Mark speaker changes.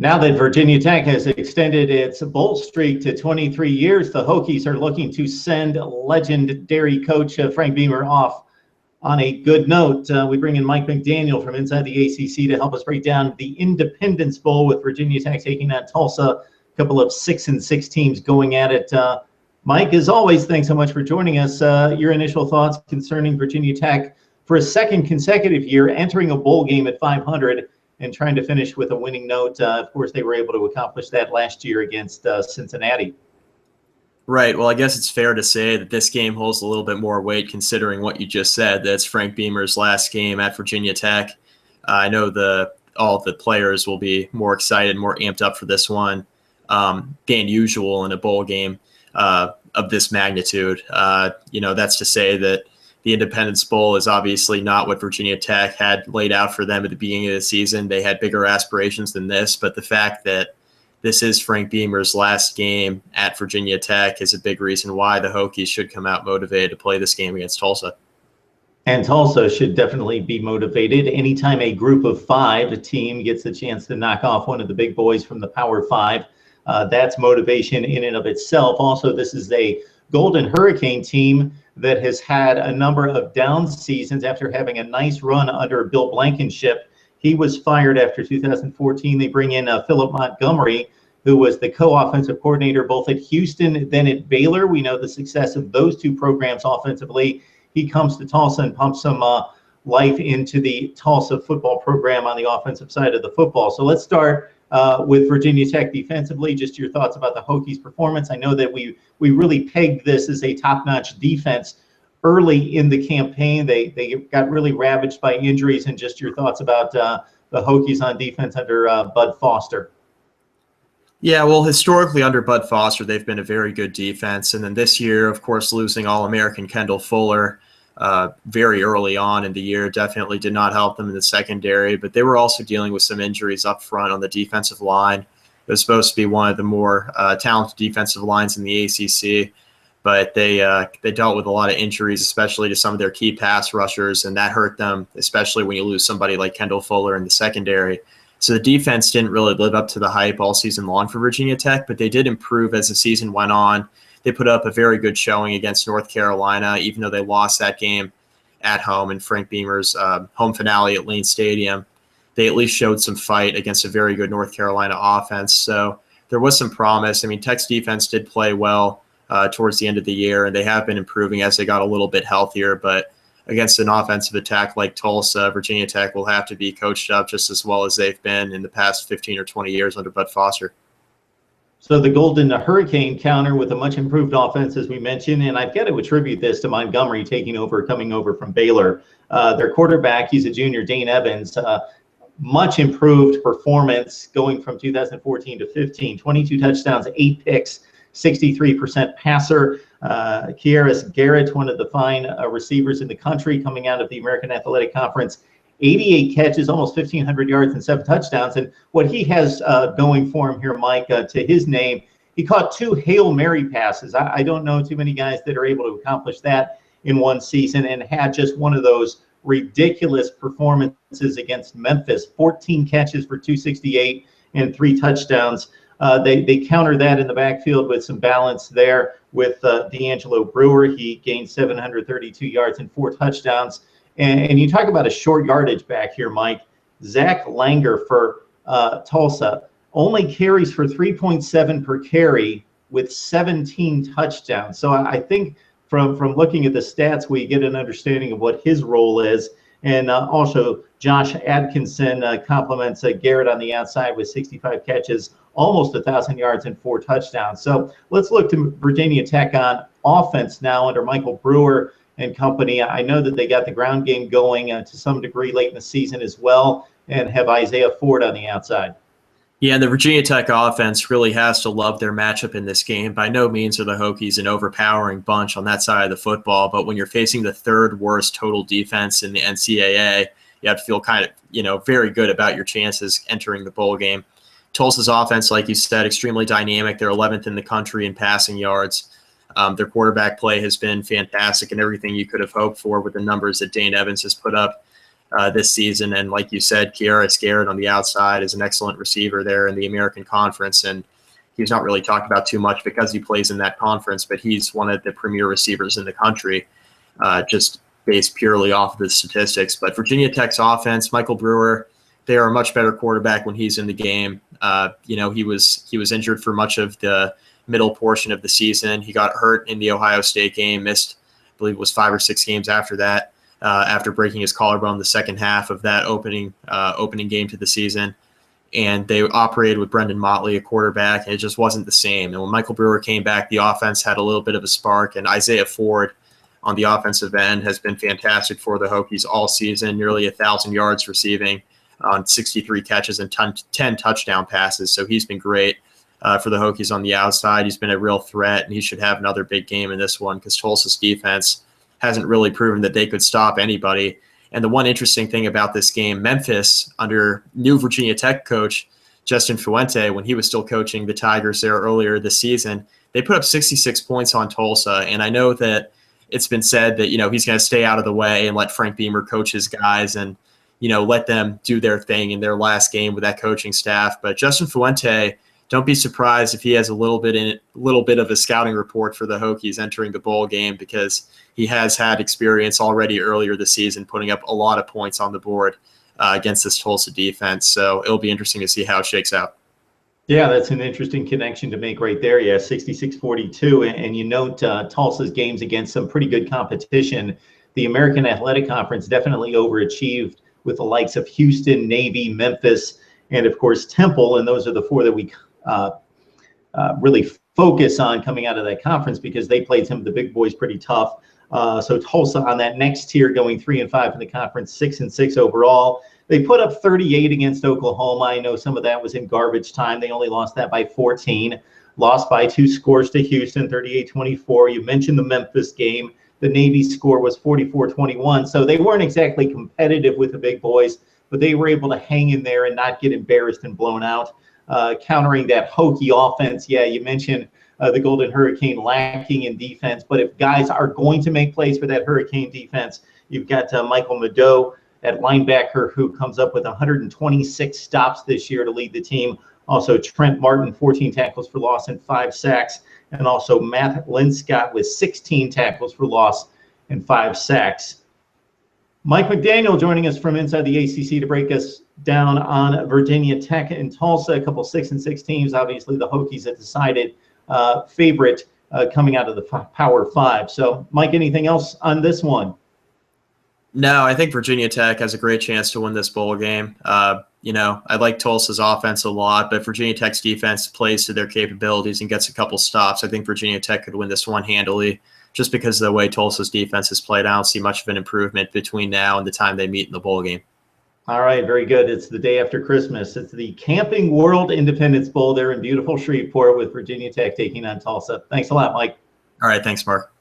Speaker 1: Now that Virginia Tech has extended its bowl streak to 23 years, the Hokies are looking to send legendary coach Frank Beamer off on a good note. We bring in Mike McDaniel from inside the ACC to help us break down the Independence Bowl with Virginia Tech taking on Tulsa. A couple of 6-6 teams going at it. Mike, as always, thanks so much for joining us. Your initial thoughts concerning Virginia Tech for a second consecutive year entering a bowl game at 500 and trying to finish with a winning note. Of course, they were able to accomplish that last year against Cincinnati.
Speaker 2: Right. Well, I guess it's fair to say that this game holds a little bit more weight considering what you just said. That's Frank Beamer's last game at Virginia Tech. I know all the players will be more excited, more amped up for this one than usual in a bowl game of this magnitude. That's to say that the Independence Bowl is obviously not what Virginia Tech had laid out for them at the beginning of the season. They had bigger aspirations than this, but the fact that this is Frank Beamer's last game at Virginia Tech is a big reason why the Hokies should come out motivated to play this game against Tulsa.
Speaker 1: And Tulsa should definitely be motivated. Anytime a group of five, a team gets a chance to knock off one of the big boys from the Power Five, that's motivation in and of itself. Also, this is a Golden Hurricane team that has had a number of down seasons after having a nice run under Bill Blankenship. He was fired after 2014. They bring in Philip Montgomery, who was the co-offensive coordinator both at Houston, then at Baylor. We know the success of those two programs offensively. He comes to Tulsa and pumps some life into the Tulsa football program on the offensive side of the football. So let's start with Virginia Tech defensively. Just your thoughts about the Hokies' performance. I know that we really pegged this as a top-notch defense early in the campaign. They got really ravaged by injuries, and just your thoughts about the Hokies on defense under Bud Foster.
Speaker 2: Yeah, well, historically under Bud Foster, they've been a very good defense. And then this year, of course, losing All-American Kendall Fuller very early on in the year definitely did not help them in the secondary. But they were also dealing with some injuries up front on the defensive line. It was supposed to be one of the more talented defensive lines in the ACC. But they dealt with a lot of injuries, especially to some of their key pass rushers, and that hurt them, especially when you lose somebody like Kendall Fuller in the secondary. So the defense didn't really live up to the hype all season long for Virginia Tech, but they did improve as the season went on. They put up a very good showing against North Carolina, even though they lost that game at home in Frank Beamer's home finale at Lane Stadium. They at least showed some fight against a very good North Carolina offense. So there was some promise. I mean, Tech's defense did play well towards the end of the year, and they have been improving as they got a little bit healthier. But against an offensive attack like Tulsa, Virginia Tech will have to be coached up just as well as they've been in the past 15 or 20 years under Bud Foster.
Speaker 1: So the Golden Hurricane counter with a much improved offense, as we mentioned, and I've got to attribute this to Montgomery coming over from Baylor. Their quarterback, he's a junior, Dane Evans, much improved performance going from 2014 to 15, 22 touchdowns, 8 picks, 63% passer. Kieris Garrett, one of the fine receivers in the country coming out of the American Athletic Conference, 88 catches, almost 1,500 yards and 7 touchdowns. And what he has going for him here, Mike, to his name, he caught 2 Hail Mary passes. I don't know too many guys that are able to accomplish that in one season, and had just one of those ridiculous performances against Memphis, 14 catches for 268 and 3 touchdowns. They counter that in the backfield with some balance there with D'Angelo Brewer. He gained 732 yards and 4 touchdowns. And you talk about a short yardage back here, Mike. Zach Langer for Tulsa only carries for 3.7 per carry with 17 touchdowns. So I think from looking at the stats, we get an understanding of what his role is. And also Josh Atkinson complements Garrett on the outside with 65 catches, almost 1,000 yards and 4 touchdowns. So let's look to Virginia Tech on offense now under Michael Brewer and company. I know that they got the ground game going to some degree late in the season as well, and have Isaiah Ford on the outside.
Speaker 2: Yeah, the Virginia Tech offense really has to love their matchup in this game. By no means are the Hokies an overpowering bunch on that side of the football, but when you're facing the 3rd worst total defense in the NCAA, you have to feel kind of, very good about your chances entering the bowl game. Tulsa's offense, like you said, extremely dynamic. They're 11th in the country in passing yards. Their quarterback play has been fantastic and everything you could have hoped for with the numbers that Dane Evans has put up. this season. And like you said, Kiara Scarrett on the outside is an excellent receiver there in the American Conference. And he's not really talked about too much because he plays in that conference, but he's one of the premier receivers in the country, just based purely off of the statistics. But Virginia Tech's offense, Michael Brewer, they are a much better quarterback when he's in the game. He was injured for much of the middle portion of the season. He got hurt in the Ohio State game, missed, I believe it was 5 or 6 games after that, after breaking his collarbone the second half of that opening game to the season. And they operated with Brendan Motley, a quarterback, and it just wasn't the same. And when Michael Brewer came back, the offense had a little bit of a spark, and Isaiah Ford on the offensive end has been fantastic for the Hokies all season, nearly 1,000 yards receiving on 63 catches and 10 touchdown passes. So he's been great for the Hokies on the outside. He's been a real threat, and he should have another big game in this one because Tulsa's defense hasn't really proven that they could stop anybody. And the one interesting thing about this game, Memphis, under new Virginia Tech coach Justin Fuente, when he was still coaching the Tigers there earlier this season, they put up 66 points on Tulsa. And I know that it's been said that, he's going to stay out of the way and let Frank Beamer coach his guys and, let them do their thing in their last game with that coaching staff. But Justin Fuente, don't be surprised if he has a little bit of a scouting report for the Hokies entering the bowl game, because he has had experience already earlier this season putting up a lot of points on the board against this Tulsa defense. So it'll be interesting to see how it shakes out.
Speaker 1: Yeah, that's an interesting connection to make right there. Yeah, 66-42. And you note Tulsa's games against some pretty good competition. The American Athletic Conference definitely overachieved with the likes of Houston, Navy, Memphis, and of course Temple. And those are the 4 that we really focus on coming out of that conference because they played some of the big boys pretty tough. So Tulsa on that next tier going 3-5 in the conference, 6-6 overall. They put up 38 against Oklahoma. I know some of that was in garbage time. They only lost that by 14. Lost by 2 scores to Houston, 38-24. You mentioned the Memphis game. The Navy score was 44-21. So they weren't exactly competitive with the big boys, but they were able to hang in there and not get embarrassed and blown out. Countering that Hokie offense, yeah, you mentioned the Golden Hurricane lacking in defense, but if guys are going to make plays for that Hurricane defense, you've got Michael Mado at linebacker, who comes up with 126 stops this year to lead the team. Also Trent Martin, 14 tackles for loss and 5 sacks, and also Matt Linscott with 16 tackles for loss and 5 sacks. Mike McDaniel joining us from inside the ACC to break us down on Virginia Tech and Tulsa, a couple 6-6 teams. Obviously, the Hokies have decided favorite coming out of the Power 5. So, Mike, anything else on this one?
Speaker 2: No, I think Virginia Tech has a great chance to win this bowl game. I like Tulsa's offense a lot, but Virginia Tech's defense plays to their capabilities and gets a couple stops. I think Virginia Tech could win this one handily just because of the way Tulsa's defense has played. I don't see much of an improvement between now and the time they meet in the bowl game.
Speaker 1: All right, very good. It's the day after Christmas. It's the Camping World Independence Bowl there in beautiful Shreveport with Virginia Tech taking on Tulsa. Thanks a lot, Mike.
Speaker 2: All right, thanks, Mark.